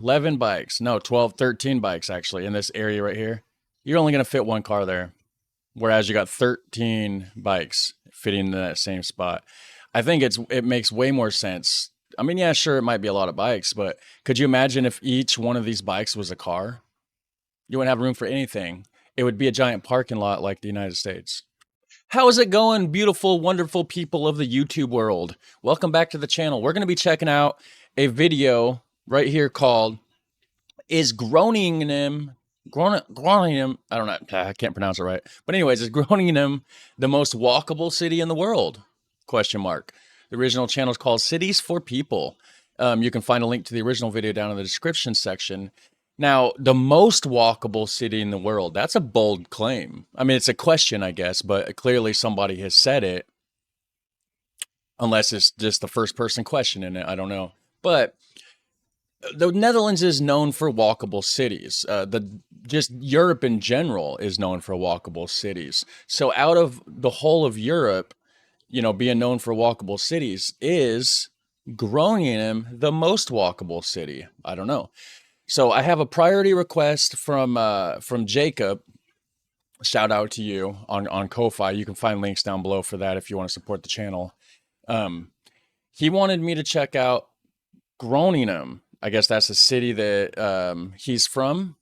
11 bikes. No, 12, 13 bikes actually in this area right here. You're only going to fit one car there. Whereas you got 13 bikes fitting in that same spot. I think it makes way more sense. I mean, yeah, sure, it might be a lot of bikes, but could you imagine if each one of these bikes was a car? You wouldn't have room for anything. It would be a giant parking lot like the United States. How is it going, beautiful, wonderful people of the YouTube world? Welcome back to the channel. We're going to be checking out a video right here called Is Groningen, Groningen, I don't know, I can't pronounce it right. But anyways, is Groningen the most walkable city in the world? Question mark. The original channel is called Cities for People. You can find a link to the original video down in the description section. Now, the most walkable city in the world, that's a bold claim. I mean, it's a question, I guess, but clearly somebody has said it. Unless it's just the first person questioning it, I don't know. But the Netherlands is known for walkable cities. Just Europe in general is known for walkable cities. So out of the whole of Europe, you know, being known for walkable cities, is Groningen the most walkable city? I don't know. So I have a priority request from Jacob. Shout out to you on Ko-Fi. You can find links down below for that if you want to support the channel. He wanted me to check out Groningen. I guess that's a city that he's from.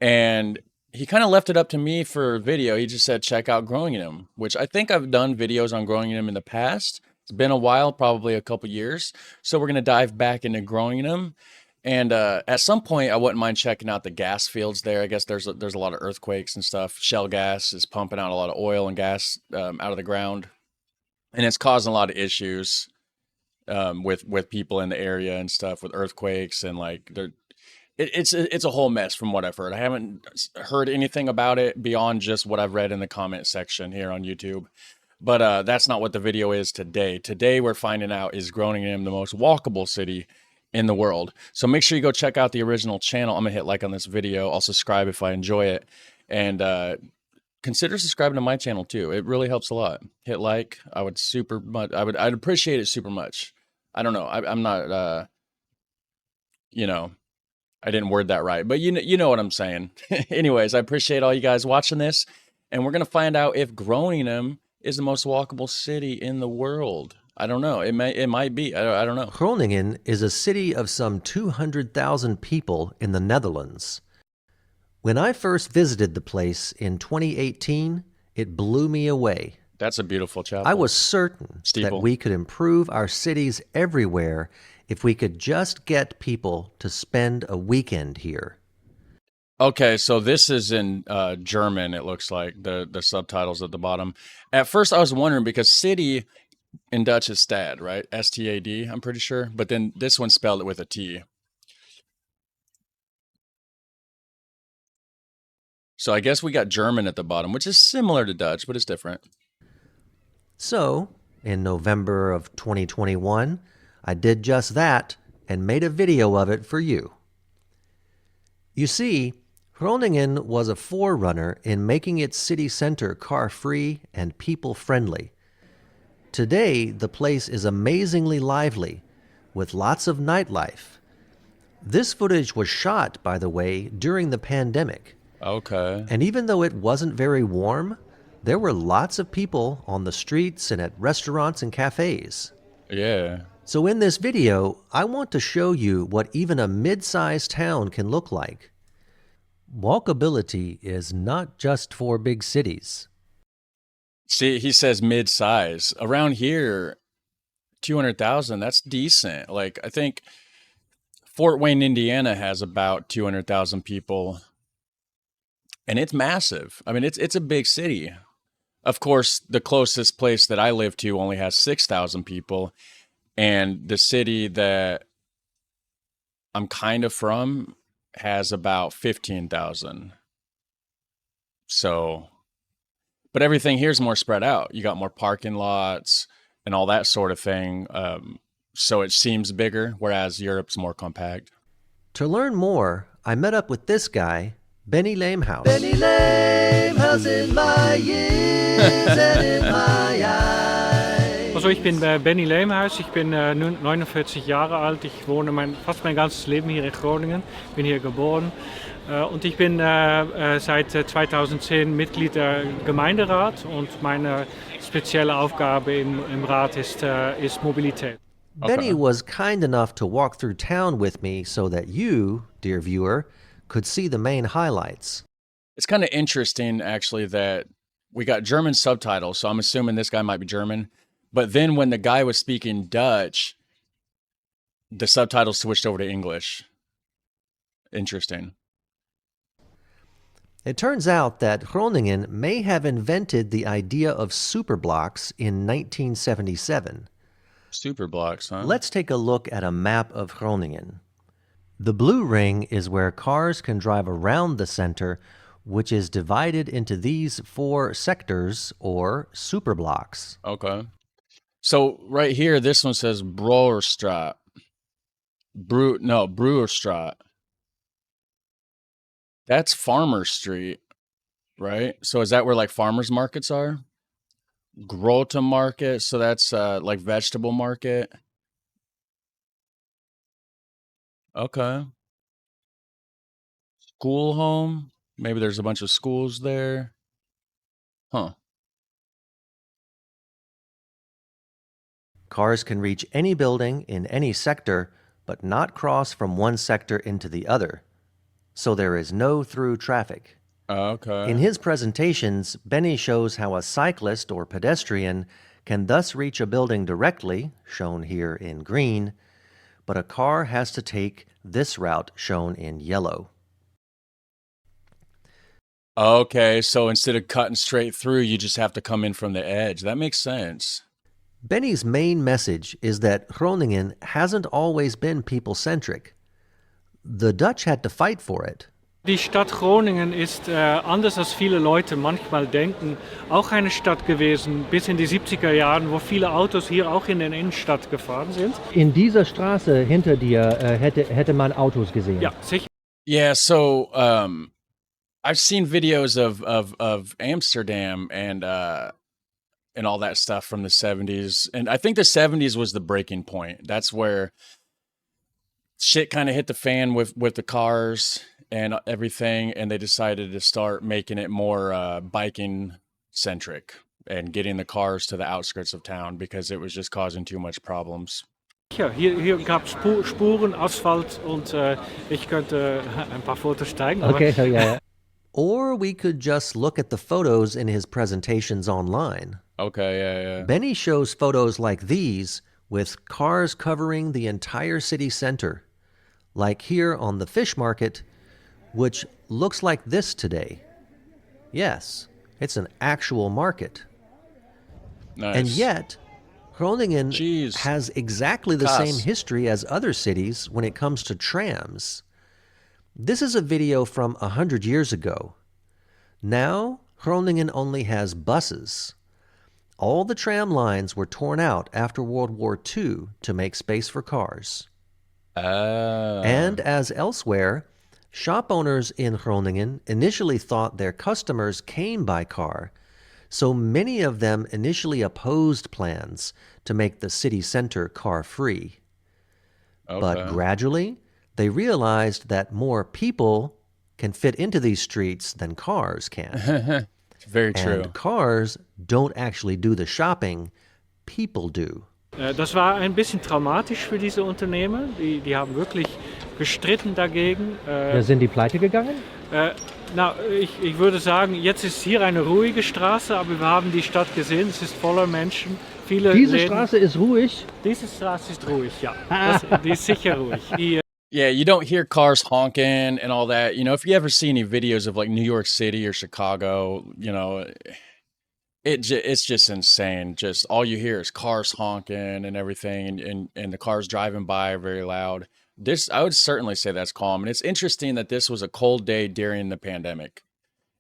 And he kind of left it up to me for a video. He just said, check out Groningen, which I think I've done videos on Groningen in the past. It's been a while, probably a couple years. So we're going to dive back into Groningen. And at some point, I wouldn't mind checking out the gas fields there. I guess there's a lot of earthquakes and stuff. Shell gas is pumping out a lot of oil and gas out of the ground. And it's causing a lot of issues with people in the area and stuff, with earthquakes and like it's a whole mess from what I've heard. I haven't heard anything about it beyond just what I've read in the comment section here on YouTube. But that's not what the video is today. Today we're finding out, is Groningen the most walkable city in the world? So make sure you go check out the original channel. I'm gonna hit like on this video. I'll subscribe if I enjoy it, and consider subscribing to my channel too. It really helps a lot. Hit like. I'd appreciate it super much. I don't know. I'm not, you know, I didn't word that right, but you know what I'm saying. Anyways, I appreciate all you guys watching this, and we're going to find out if Groningen is the most walkable city in the world. I don't know. It might be. I don't know. Groningen is a city of some 200,000 people in the Netherlands. When I first visited the place in 2018, it blew me away. That's a beautiful chapel. I was certain that we could improve our cities everywhere if we could just get people to spend a weekend here. Okay, so this is in German, it looks like, the subtitles at the bottom. At first I was wondering, because city in Dutch is stad, right? S-T-A-D, I'm pretty sure. But then this one spelled it with a T. So I guess we got German at the bottom, which is similar to Dutch, but it's different. So, in November of 2021, I did just that and made a video of it for you. You see, Groningen was a forerunner in making its city center car-free and people-friendly. Today, the place is amazingly lively, with lots of nightlife. This footage was shot, by the way, during the pandemic. Okay. And even though it wasn't very warm, there were lots of people on the streets and at restaurants and cafes. Yeah. So in this video, I want to show you what even a mid-sized town can look like. Walkability is not just for big cities. See, he says mid-size. Around here, 200,000, that's decent. Like, I think Fort Wayne, Indiana has about 200,000 people. And it's massive. I mean, it's a big city. Of course, the closest place that I live to only has 6,000 people. And the city that I'm kind of from has about 15,000. So, but everything here's more spread out. You got more parking lots and all that sort of thing. So it seems bigger, whereas Europe's more compact. To learn more, I met up with this guy, Benny Lamehouse. Benny Lamehouse in my ears and in my eyes. Also ich bin Benny Leemhuis, ich bin nun 49 Jahre alt, ich wohne fast mein ganzes Leben hier in Groningen, bin hier geboren und ich bin seit 2010 Mitglied der Gemeinderat und meine spezielle Aufgabe im Rat ist Mobilität. Benny was kind enough to walk through town with me so that you, dear viewer, could see the main highlights. It's kind of interesting, actually, that we got German subtitles, so I'm assuming this guy might be German. But then when the guy was speaking Dutch, the subtitles switched over to English. Interesting. It turns out that Groningen may have invented the idea of superblocks in 1977. Super blocks, huh? Let's take a look at a map of Groningen. The blue ring is where cars can drive around the center, which is divided into these 4 sectors or superblocks. Okay. So right here, this one says Broerstraat. Brewerstraat. That's Farmer Street, right? So is that where like farmers markets are? Grote Market, so that's like vegetable market. Okay. School home. Maybe there's a bunch of schools there. Huh. Cars can reach any building in any sector, but not cross from one sector into the other. So there is no through traffic. Okay. In his presentations, Benny shows how a cyclist or pedestrian can thus reach a building directly, shown here in green, but a car has to take this route shown in yellow. Okay, so instead of cutting straight through, you just have to come in from the edge. That makes sense. Benny's main message is that Groningen hasn't always been people-centric. The Dutch had to fight for it. Die Stadt Groningen ist, anders als viele Leute manchmal denken, auch eine Stadt gewesen bis in die 70er Jahren, wo viele Autos hier auch in der Innenstadt gefahren sind. In dieser Straße hinter dir hätte man Autos gesehen. Ja, sicher. Yeah, so I've seen videos of Amsterdam and all that stuff from the 70s. And I think the 70s was the breaking point. That's where shit kind of hit the fan with the cars and everything, and they decided to start making it more biking centric and getting the cars to the outskirts of town because it was just causing too much problems. Ja, hier gab es Spuren, Asphalt und ich könnte ein paar Fotos zeigen. Okay, so yeah. Or we could just look at the photos in his presentations online. Okay, yeah. Benny shows photos like these with cars covering the entire city center, like here on the fish market, which looks like this today. Yes, it's an actual market. Nice. And yet, Groningen Jeez. has exactly the Kas. same history as other cities when it comes to trams. This is a video from 100 years ago. Now, Groningen only has buses. All the tram lines were torn out after World War II to make space for cars. And as elsewhere, shop owners in Groningen initially thought their customers came by car, so many of them initially opposed plans to make the city center car-free. Okay. But gradually, they realized that more people can fit into these streets than cars can. Very true. And cars don't actually do the shopping, people do. Das war ein bisschen traumatisch für diese Unternehmen. Die haben wirklich gestritten dagegen. Sind die pleite gegangen? Ich würde sagen, jetzt ist hier eine ruhige Straße, aber wir haben die Stadt gesehen, es ist voller Menschen. Viele Diese Läden. Straße ist ruhig? Diese Straße ist ruhig, ja. Die ist sicher ruhig. Yeah, you don't hear cars honking and all that. You know, if you ever see any videos of like New York City or Chicago, you know, it's just insane. Just all you hear is cars honking and everything, and the cars driving by are very loud. This, I would certainly say that's calm. And it's interesting that this was a cold day during the pandemic,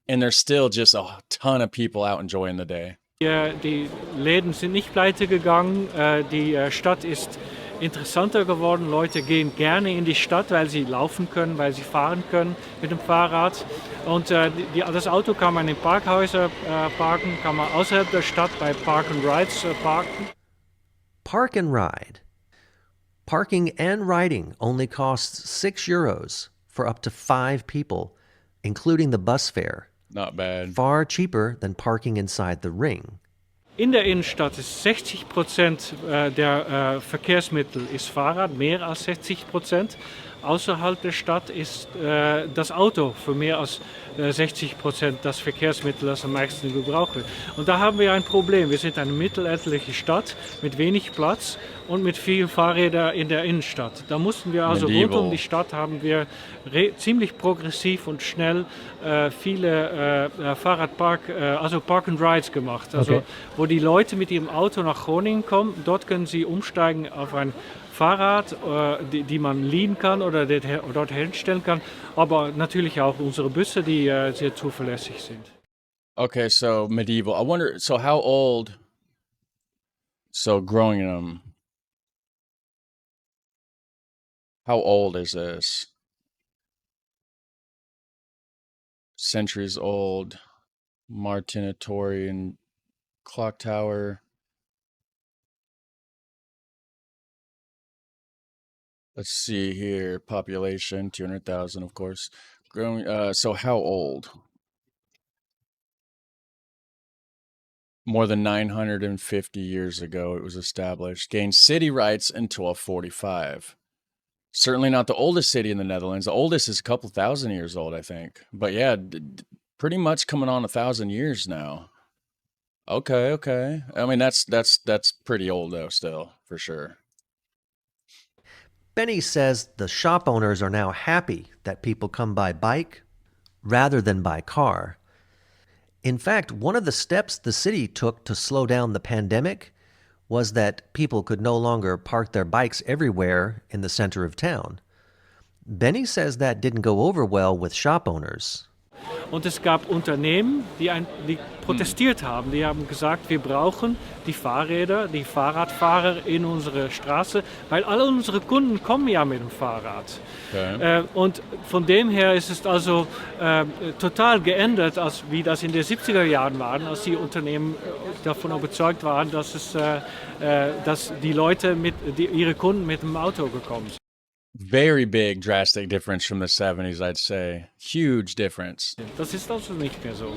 and there's still just a ton of people out enjoying the day. Die Läden sind nicht pleite gegangen. Die Stadt ist interessanter geworden. Leute gehen gerne in die Stadt, weil sie laufen können, weil sie fahren können mit dem Fahrrad. Und das Auto kann man in Parkhäusern parken, kann man außerhalb der Stadt bei Park and Rides parken. Park and ride. Parking and riding only costs €6 for up to 5 people, including the bus fare. Not bad. Far cheaper than parking inside the ring. In der Innenstadt ist 60% der Verkehrsmittel ist Fahrrad, mehr als 60%. Außerhalb der Stadt ist das Auto für mehr als 60% das Verkehrsmittel, das am meisten gebraucht wird. Und da haben wir ein Problem. Wir sind eine mittelalterliche Stadt mit wenig Platz und mit vielen Fahrrädern in der Innenstadt. Da mussten wir also rund um die Stadt haben wir ziemlich progressiv und schnell viele also Park and Rides gemacht. Also wo die Leute mit ihrem Auto nach Groningen kommen, dort können sie umsteigen auf ein Fahrrad, die man leihen kann oder dort herstellen kann, aber natürlich auch unsere Busse, die sehr zuverlässig sind. Okay, so medieval. I wonder, so how old, so Groningen, how old is this? Centuries old, Martinatorian clock tower. Let's see here. Population, 200,000, of course. Growing. So how old? More than 950 years ago, it was established. Gained city rights in 1245. Certainly not the oldest city in the Netherlands. The oldest is a couple thousand years old, I think. But yeah, pretty much coming on 1,000 years now. Okay, okay. I mean, that's pretty old though, still, for sure. Benny says the shop owners are now happy that people come by bike rather than by car. In fact, one of the steps the city took to slow down the pandemic was that people could no longer park their bikes everywhere in the center of town. Benny says that didn't go over well with shop owners. Und es gab Unternehmen, die protestiert haben. Die haben gesagt, wir brauchen die Fahrräder, die Fahrradfahrer in unsere Straße, weil alle unsere Kunden kommen ja mit dem Fahrrad. Okay. Und von dem her ist es also total geändert, als wie das in den 70er Jahren war, als die Unternehmen davon überzeugt waren, dass die Leute ihre Kunden mit dem Auto gekommen sind. Very big, drastic difference from the 70s, I'd say. Huge difference. Das ist also nicht mehr so.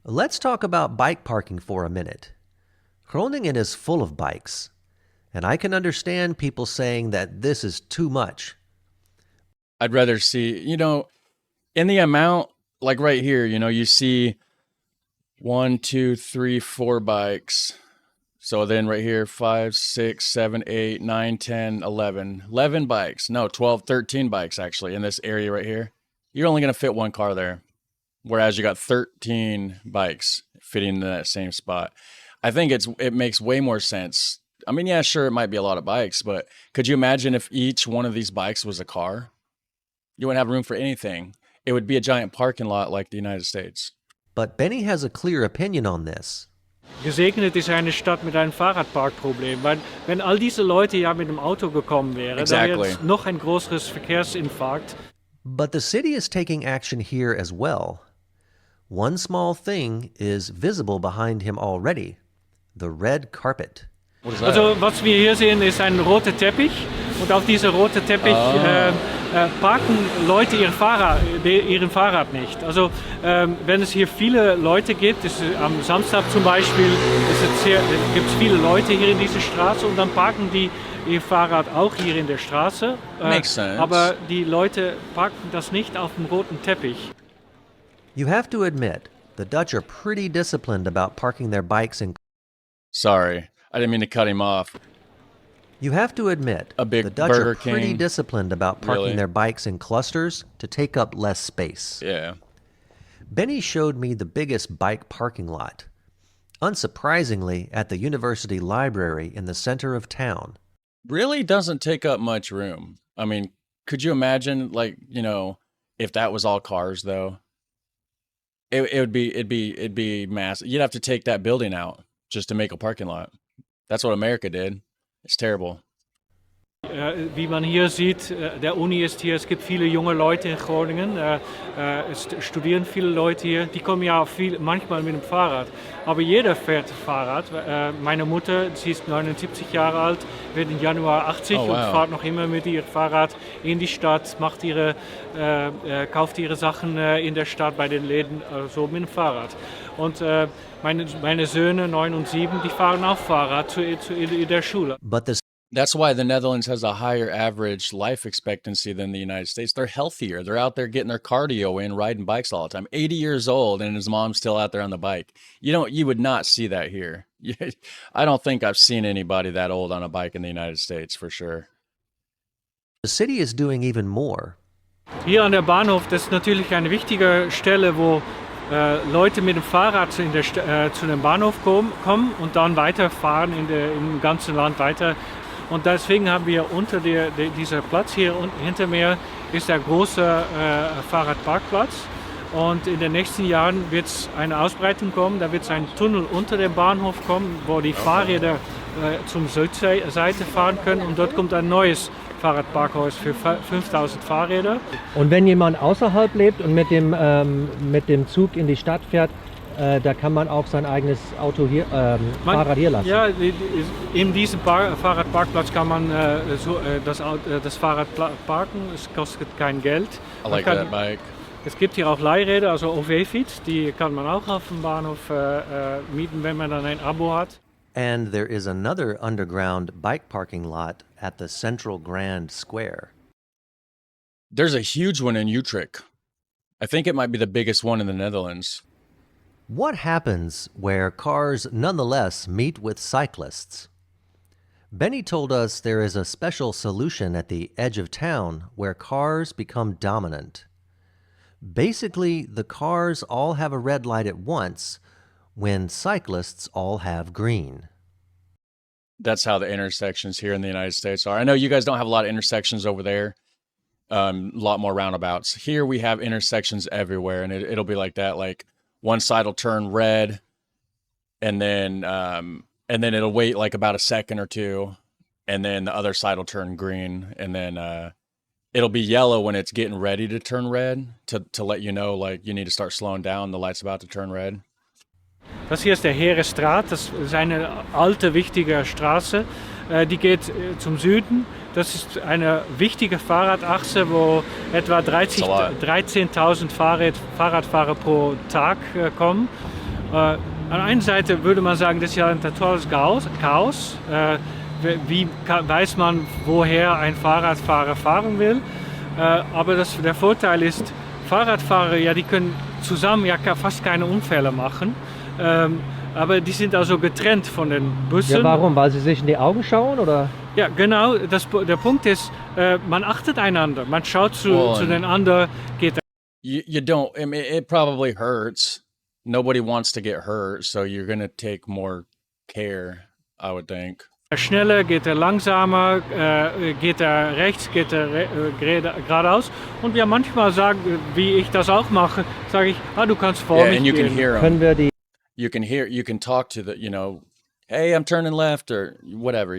Let's talk about bike parking for a minute. Groningen is full of bikes, and I can understand people saying that this is too much. I'd rather see, in the amount, like right here, you see 1, 2, 3, 4 bikes. So then right here, 5, 6, 7, 8, 9, 10, 11. 11 bikes. No, 12, 13 bikes actually in this area right here. You're only going to fit one car there. Whereas you got 13 bikes fitting in that same spot. I think it makes way more sense. I mean, yeah, sure, it might be a lot of bikes, but could you imagine if each one of these bikes was a car? You wouldn't have room for anything. It would be a giant parking lot like the United States. But Benny has a clear opinion on this. Gesegnet ist eine Stadt mit einem Fahrradparkproblem, weil wenn all diese Leute ja mit dem Auto gekommen wären, dann wäre es noch ein größeres Verkehrsinfarkt. But the city is taking action here as well. One small thing is visible behind him already, the red carpet. Also was wir hier sehen, ist ein roter Teppich und auf diesem roten Teppich parken Leute ihren Fahrrad nicht. Also wenn es hier viele Leute gibt, am Samstag zum Beispiel, gibt es viele Leute hier in dieser Straße und dann parken die ihr Fahrrad auch hier in der Straße. Makes sense. Aber die Leute parken das nicht auf dem roten Teppich. You have to admit, the Dutch are pretty disciplined about parking their bikes in... Sorry, I didn't mean to cut him off. You have to admit, the Dutch Burger are pretty King. disciplined about parking Really? their bikes in clusters to take up less space. Yeah. Benny showed me the biggest bike parking lot, unsurprisingly at the university library in the center of town. Really doesn't take up much room. I mean, could you imagine, if that was all cars though? It'd be massive. You'd have to take that building out just to make a parking lot. That's what America did. It's terrible. Wie man hier sieht, der Uni ist hier, es gibt viele junge Leute in Groningen, es studieren viele Leute hier, die kommen ja manchmal mit dem Fahrrad, aber jeder fährt Fahrrad. Meine Mutter, sie ist 79 Jahre alt, wird im Januar 80 Oh, wow. und fährt noch immer mit ihrem Fahrrad in die Stadt, kauft ihre Sachen in der Stadt bei den Läden, so mit dem Fahrrad. Und meine Söhne, 9 und 7, die fahren auch Fahrrad in der Schule. But the That's why the Netherlands has a higher average life expectancy than the United States. They're healthier. They're out there getting their cardio in, riding bikes all the time. 80 years old, and his mom's still out there on the bike. You would not see that here. I don't think I've seen anybody that old on a bike in the United States for sure. city is doing even more. Hier an der Bahnhof, das ist natürlich eine wichtige Stelle, wo Leute mit dem Fahrrad zu dem Bahnhof kommen und dann weiterfahren im ganzen Land weiter. Und deswegen haben wir unter dieser Platz hier hinter mir ist der große Fahrradparkplatz. Und in den nächsten Jahren wird es eine Ausbreitung kommen. Da wird es einen Tunnel unter dem Bahnhof kommen, wo die Fahrräder zum Südseite fahren können. Und dort kommt ein neues Fahrradparkhaus für 5000 Fahrräder. Und wenn jemand außerhalb lebt und mit dem Zug in die Stadt fährt, da kann man auch sein eigenes Auto hier, Fahrrad hier lassen. Ja, in diesem Fahrradparkplatz kann man das Fahrrad parken. Es kostet kein Geld. I like that bike. Es gibt hier auch Leihräder, also OV-Fiets, die kann man auch auf dem Bahnhof mieten, wenn man dann ein Abo hat. And there is another underground bike parking lot at the Central Grand Square. There's a huge one in Utrecht. I think it might be the biggest one in the Netherlands. What happens where cars nonetheless meet with cyclists? Benny told us there is a special solution at the edge of town where cars become dominant. Basically, the cars all have a red light at once when cyclists all have green. That's how the intersections here in the United States are. I know you guys don't have a lot of intersections over there. A lot more roundabouts. Here we have intersections everywhere, and it'll be like that. Like one side will turn red, and then it'll wait like about a second or two, and then the other side will turn green, and then it'll be yellow when it's getting ready to turn red to let you know like you need to start slowing down. The light's about to turn red. Das hier ist der Heeresstraat, das ist eine alte, wichtige Straße, die geht zum Süden. Das ist eine wichtige Fahrradachse, wo etwa 13.000 Fahrradfahrer pro Tag kommen. An einer Seite würde man sagen, das ist ja ein totales Chaos. Wie weiß man, woher ein Fahrradfahrer fahren will? Aber der Vorteil ist, Fahrradfahrer, ja, die können zusammen ja fast keine Unfälle machen. Aber die sind also getrennt von den Bussen. Ja, warum? Weil sie sich in die Augen schauen, oder? Ja, genau. Der Punkt ist, man achtet einander. Man schaut zu den anderen. You don't. I mean, it probably hurts. Nobody wants to get hurt, so you're gonna take more care, I would think. Schneller, geht er langsamer, geht er rechts, geht er geradeaus. Und ja, manchmal sagen, wie ich das auch mache, sage ich, du kannst vor mich and you gehen. can hear Können them. wir die You can talk to the, hey, I'm turning left or whatever,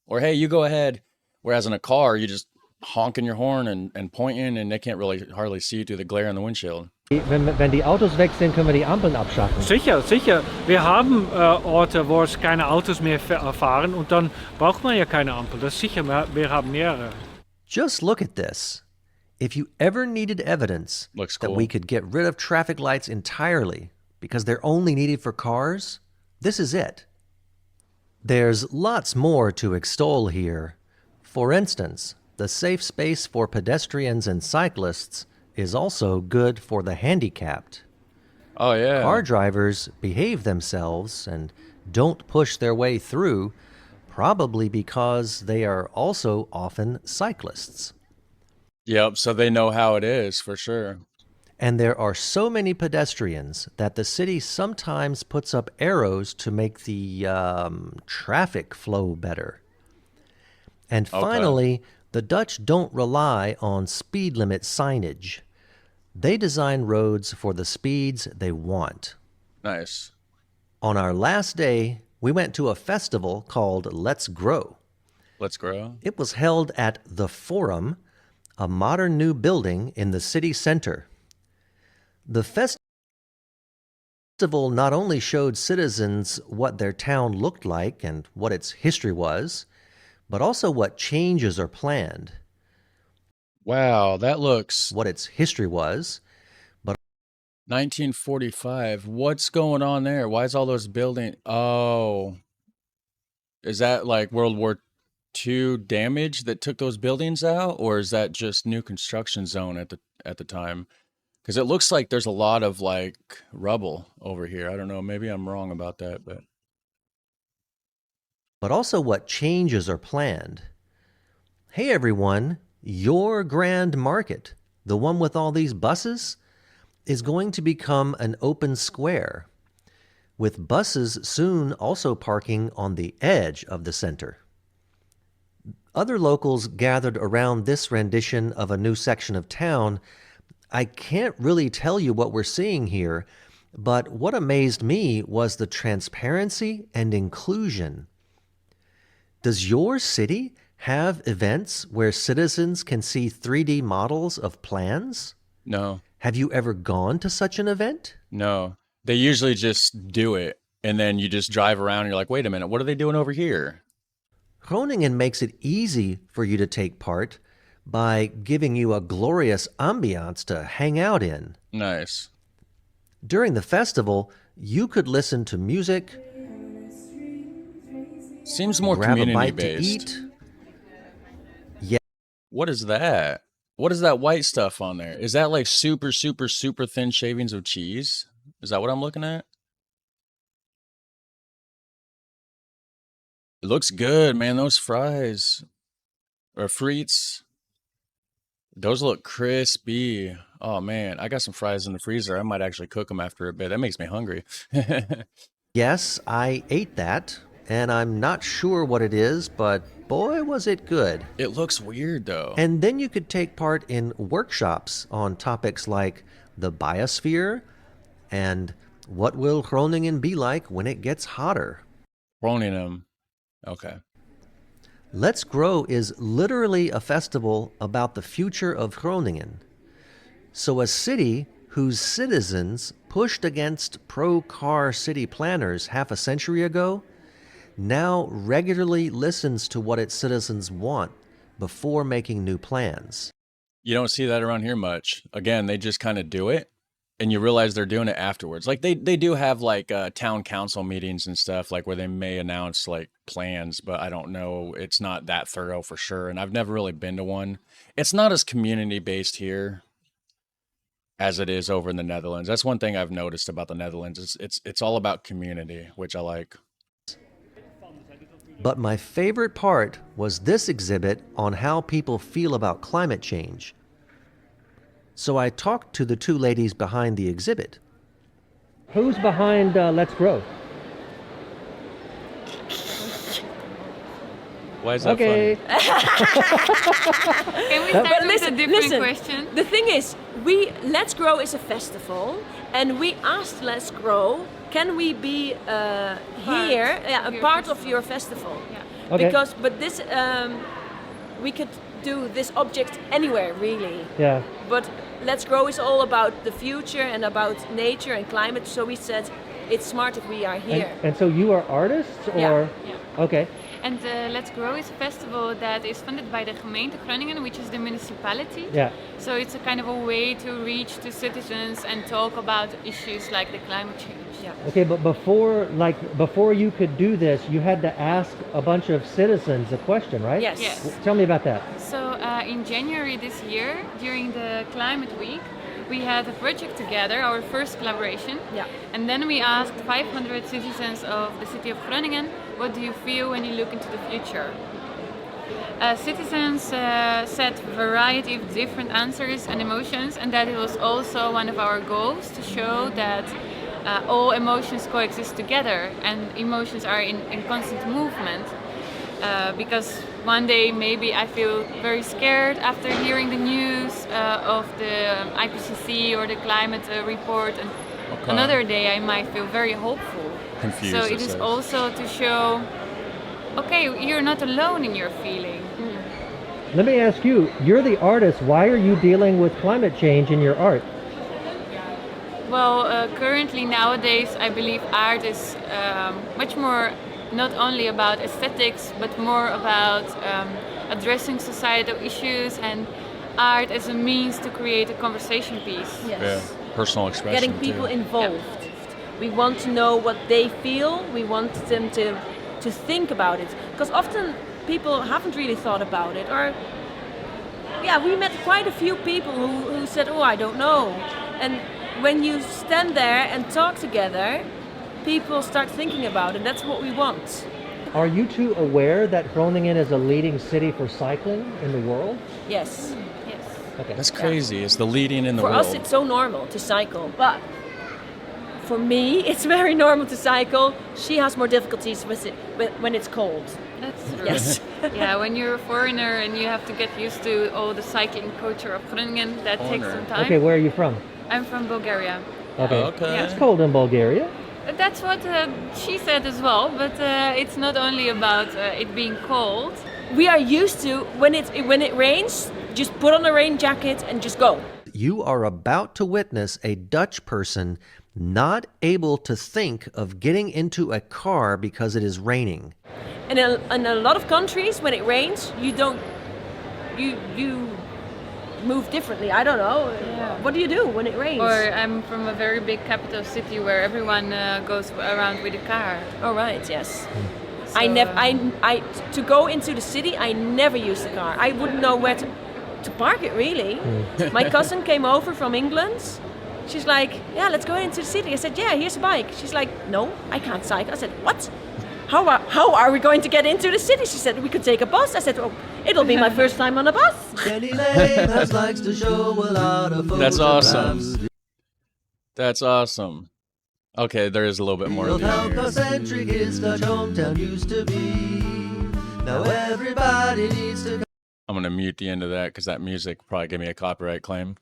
or hey, you go ahead. Whereas in a car, you just honking your horn and pointing, and they can't really hardly see you through the glare on the windshield. wenn die Autos weg sind, können wir die Ampeln abschaffen. Sicher. Wir haben Orte, wo es keine Autos mehr fahren und dann braucht man ja keine Ampel. Das ist sicher, wir haben mehrere. Just look at this. If you ever needed evidence Looks that cool. we could get rid of traffic lights entirely because they're only needed for cars, this is it. There's lots more to extol here. For instance, the safe space for pedestrians and cyclists is also good for the handicapped. Oh yeah. Car drivers behave themselves and don't push their way through, probably because they are also often cyclists. Yep. So they know how it is for sure. And there are so many pedestrians that the city sometimes puts up arrows to make the traffic flow better. And finally, the Dutch don't rely on speed limit signage. They design roads for the speeds they want. Nice. On our last day, we went to a festival called Let's Grow. Let's grow. It was held at the Forum, a modern new building in the city center. The festival not only showed citizens what their town looked like and what its history was, but also what changes are planned. Wow, that looks What its history was, 1945. What's going on there? Why is all those buildings? Oh, is that like World War II damage that took those buildings out, or is that just new construction zone at the time? Because it looks like there's a lot of like rubble over here. I don't know. Maybe I'm wrong about that, but also what changes are planned. Hey everyone, your Grand Market, the one with all these buses, is going to become an open square, with buses soon also parking on the edge of the center. Other locals gathered around this rendition of a new section of town. I can't really tell you what we're seeing here, but what amazed me was the transparency and inclusion. Does your city have events where citizens can see 3D models of plans? no, Have you ever gone to such an event? no. They usually just do it, and then you just drive around and you're like, wait a minute, what are they doing over here? Groningen makes it easy for you to take part by giving you a glorious ambiance to hang out in. Nice. During the festival, you could listen to music, Seems more grab a community bite based. to eat. What is that? What is that white stuff on there? Is that like super, super, super thin shavings of cheese? Is that what I'm looking at? It looks good, man. Those fries or frites, those look crispy. Oh man, I got some fries in the freezer. I might actually cook them after a bit. That makes me hungry. Yes, I ate that, and I'm not sure what it is, but boy, was it good. It looks weird though. And then you could take part in workshops on topics like the biosphere and what will Groningen be like when it gets hotter. Groningen. Okay. Let's Grow is literally a festival about the future of Groningen. So a city whose citizens pushed against pro-car city planners half a century ago now regularly listens to what its citizens want before making new plans. You don't see that around here much. Again, they just kind of do it, and you realize they're doing it afterwards. Like they do have like town council meetings and stuff, like where they may announce like plans, but I don't know. It's not that thorough for sure, and I've never really been to one. It's not as community based here as it is over in the Netherlands. That's one thing I've noticed about the Netherlands. It's all about community, which I like. But my favorite part was this exhibit on how people feel about climate change. So I talked to the two ladies behind the exhibit. Who's behind Let's Grow? Why is that Okay. Can we start with listen, a different listen. question? The thing is, Let's Grow is a festival, and we asked Let's Grow, can we be here, of a your part of festival. your festival? Yeah. Okay. But this, we could do this object anywhere, really. Yeah. But Let's Grow is all about the future and about nature and climate, so we said it's smart if we are here. And so you are artists, or? Yeah. Yeah. Okay. And Let's Grow is a festival that is funded by the gemeente Groningen, which is the municipality. Yeah. So it's a kind of a way to reach to citizens and talk about issues like the climate change. Yeah. Okay, but before you could do this, you had to ask a bunch of citizens a question, right? Yes. Yes. Tell me about that. So in January this year, during the Climate Week, we had a project together, our first collaboration. Yeah. And then we asked 500 citizens of the city of Groningen, what do you feel when you look into the future? Citizens said a variety of different answers and emotions, and that it was also one of our goals to show that all emotions coexist together and emotions are in constant movement. Because one day maybe I feel very scared after hearing the news of the IPCC or the climate report, and another day I might feel very hopeful. Confused, So it it is says. also to show okay, you're not alone in your feeling. Let me ask you, you're the artist. Why are you dealing with climate change in your art? Well, currently nowadays, I believe art is much more not only about aesthetics, but more about addressing societal issues and art as a means to create a conversation piece. Yes. Yeah, personal expression. Getting people too. involved. We want to know what they feel. We want them to think about it, because often people haven't really thought about it. Or yeah, we met quite a few people who said, "Oh, I don't know." And when you stand there and talk together, people start thinking about it. That's what we want. Are you two aware that Groningen is a leading city for cycling in the world? Yes. Yes. Okay. That's crazy. It's the leading in the For world. us, it's so normal to cycle, but for me, it's very normal to cycle. She has more difficulties with it when it's cold. That's true. Yes. Yeah, when you're a foreigner and you have to get used to all the cycling culture of Groningen, that takes Foreigner. some time. Okay, where are you from? I'm from Bulgaria. Okay. Okay. It's cold in Bulgaria. That's what she said as well, but it's not only about it being cold. We are used to when it rains, just put on a rain jacket and just go. You are about to witness a Dutch person not able to think of getting into a car because it is raining. And in a lot of countries, when it rains, you move differently. I don't know. Yeah. What do you do when it rains? Or I'm from a very big capital city where everyone goes around with a car. Oh right, yes. So, I to go into the city, I never use the car. I wouldn't know where to park it really. My cousin came over from England. She's like, yeah, let's go into the city. I said, yeah, here's a bike. She's like, no, I can't cycle. I said, what? How are we going to get into the city? She said, we could take a bus. I said, oh, it'll be my first time on a bus. That's awesome. That's awesome. Okay, there is a little bit more. Of how concentric his Dutch hometown used to be. Now everybody needs to. I'm gonna mute the end of that because that music probably gave me a copyright claim.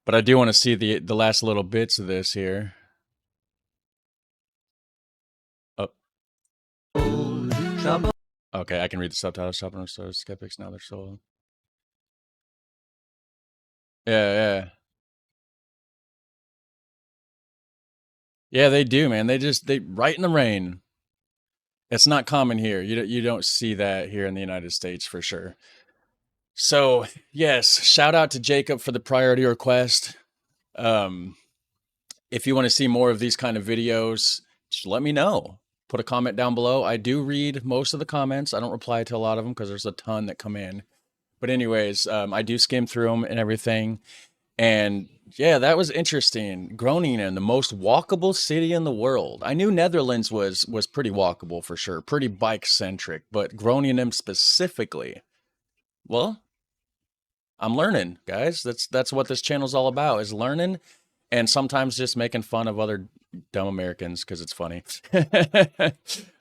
But I do want to see the last little bits of this here. Oh. Okay, I can read the subtitles. Shopping in stores, skeptics now they're sold. Yeah. Yeah, they do, man. They right in the rain. It's not common here. You don't see that here in the United States for sure. So yes, shout out to Jacob for the priority request. If you want to see more of these kind of videos, just let me know. Put a comment down below. I do read most of the comments. I don't reply to a lot of them because there's a ton that come in. But anyways, I do skim through them and everything. And yeah, that was interesting. Groningen, the most walkable city in the world. I knew Netherlands was pretty walkable for sure, pretty bike centric, but Groningen specifically. Well, I'm learning, guys. That's what this channel's all about, is learning and sometimes just making fun of other dumb Americans because it's funny.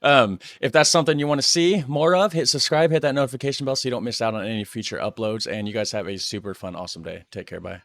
If that's something you want to see more of, hit subscribe, hit that notification bell so you don't miss out on any future uploads. And you guys have a super fun, awesome day. Take care. Bye.